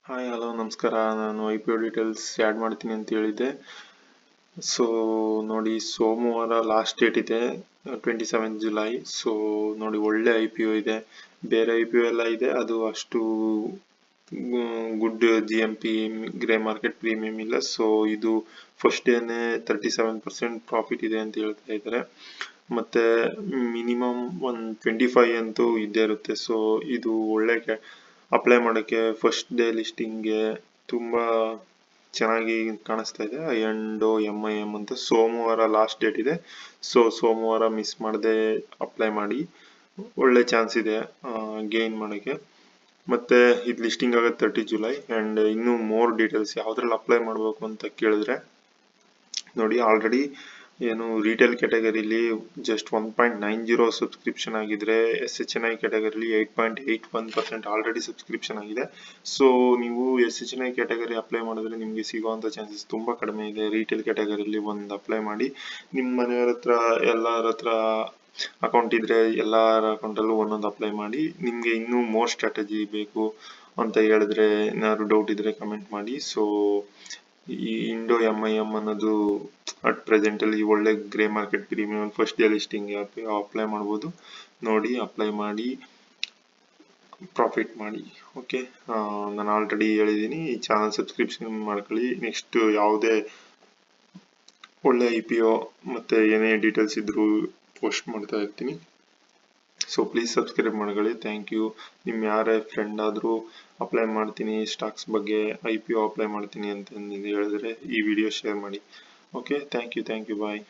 Hi hello ನಮಸ್ಕಾರ. ನಾನು IPO details add ಮಾಡ್ತೀನಿ ಅಂತ ಹೇಳಿದ್ದೆ. ಸೊ ನೋಡಿ, ಸೋಮವಾರ ಲಾಸ್ಟ್ ಡೇಟ್ ಇದೆ, 27 ಜುಲೈ. ಸೊ ನೋಡಿ, ಒಳ್ಳೆ IPO ಇದೆ. ಬೇರೆ IPO ಎಲ್ಲ ಇದೆ, ಅದು ಅಷ್ಟು good GMP grey market premium ಇಲ್ಲ. ಸೊ ಇದು ಫಸ್ಟ್ ಡೇನೆ 37% ಪ್ರಾಫಿಟ್ ಇದೆ ಅಂತ ಹೇಳ್ತಾ ಇದ್ದಾರೆ. ಮತ್ತೆ ಮಿನಿಮಮ್ 125 ಅಂತೂ ಇದ್ದೇ ಇರುತ್ತೆ. ಸೊ ಇದು ಒಳ್ಳೆ ಅಪ್ಲೈ ಮಾಡೋಕ್ಕೆ ಫಸ್ಟ್ ಡೇ ಲಿಸ್ಟಿಂಗ್ಗೆ ತುಂಬಾ ಚೆನ್ನಾಗಿ ಕಾಣಿಸ್ತಾ ಇದೆ. ಅಂಡ್ MIM ಅಂತ ಸೋಮವಾರ ಲಾಸ್ಟ್ ಡೇಟ್ ಇದೆ. ಸೊ ಸೋಮವಾರ ಮಿಸ್ ಮಾಡದೆ ಅಪ್ಲೈ ಮಾಡಿ, ಒಳ್ಳೆ ಚಾನ್ಸ್ ಇದೆ ಗೇನ್ ಮಾಡೋಕ್ಕೆ. ಮತ್ತೆ ಇದು ಲಿಸ್ಟಿಂಗ್ ಆಗುತ್ತೆ 30 ಜುಲೈ. ಅಂಡ್ ಇನ್ನೂ ಮೋರ್ ಡೀಟೇಲ್ಸ್ ಯಾವ್ದ್ರಲ್ಲಿ ಅಪ್ಲೈ ಮಾಡಬೇಕು ಅಂತ ಕೇಳಿದ್ರೆ ನೋಡಿ, ಆಲ್ರೆಡಿ ಏನು ರಿಟೇಲ್ ಕ್ಯಾಟಗರಿಲಿ ಜಸ್ಟ್ 1.90 ಸಬ್ಸ್ಕ್ರಿಪ್ಷನ್ ಆಗಿದ್ರೆ, SHNI ಕ್ಯಾಟಗರಿಲಿ 8.81% ಆಲ್ರೆಡಿ ಸಬ್ಸ್ಕ್ರಿಪ್ಷನ್ ಆಗಿದೆ. ಸೊ ನೀವು SHNI ಕ್ಯಾಟಗರಿ ಅಪ್ಲೈ ಮಾಡಿದ್ರೆ ನಿಮಗೆ ಸಿಗುವಂಥ ಚಾನ್ಸಸ್ ತುಂಬ ಕಡಿಮೆ ಇದೆ. ರಿಟೇಲ್ ಕ್ಯಾಟಗರಿಲಿ ಒಂದು ಅಪ್ಲೈ ಮಾಡಿ, ನಿಮ್ಮ ಮನೆಯವ್ರ ಹತ್ರ ಎಲ್ಲರ ಹತ್ರ ಅಕೌಂಟ್ ಇದ್ರೆ ಎಲ್ಲರ ಅಕೌಂಟಲ್ಲೂ ಒಂದೊಂದು ಅಪ್ಲೈ ಮಾಡಿ. ನಿಮಗೆ ಇನ್ನೂ ಮೋರ್ ಸ್ಟ್ರಾಟಜಿ ಬೇಕು ಅಂತ ಹೇಳಿದ್ರೆ, ಏನಾದ್ರು ಡೌಟ್ ಇದ್ರೆ ಕಮೆಂಟ್ ಮಾಡಿ. ಸೊ ಈ ಇಂಡೋ MIM ಅನ್ನೋದು ಅಟ್ ಪ್ರೆಸೆಂಟ್ ಅಲ್ಲಿ ಒಳ್ಳೆ grey market premium first day listing apply ಮಾಡ್ಬೋದು. ನೋಡಿ, ಅಪ್ಲೈ ಮಾಡಿ ಪ್ರಾಫಿಟ್ ಮಾಡಿ. ಓಕೆ, ನಾನು ಆಲ್ರೆಡಿ ಹೇಳಿದ್ದೀನಿ, ಈ ಚಾನಲ್ ಸಬ್ಸ್ಕ್ರಿಪ್ಷನ್ ಮಾಡ್ಕೊಳ್ಳಿ. ನೆಕ್ಸ್ಟ್ ಯಾವುದೇ ಒಳ್ಳೆ IPO ಮತ್ತೆ ಏನೇ ಡೀಟೇಲ್ಸ್ ಇದ್ರೂ ಪೋಸ್ಟ್ ಮಾಡ್ತಾ ಇರ್ತೀನಿ. ಸೊ ಪ್ಲೀಸ್ ಸಬ್ಸ್ಕ್ರೈಬ್ ಮಾಡ್ಕೊಳ್ಳಿ. Thank you. ನಿಮ್ಮ ಯಾರೇ ಫ್ರೆಂಡ್ ಆದರೂ ಅಪ್ಲೈ ಮಾಡ್ತೀನಿ ಸ್ಟಾಕ್ಸ್ ಬಗ್ಗೆ, IPO ಅಪ್ಲೈ ಮಾಡ್ತೀನಿ ಅಂತ ಹೇಳಿದ್ರೆ ಈ ವಿಡಿಯೋ ಶೇರ್ ಮಾಡಿ. Okay, thank you, bye.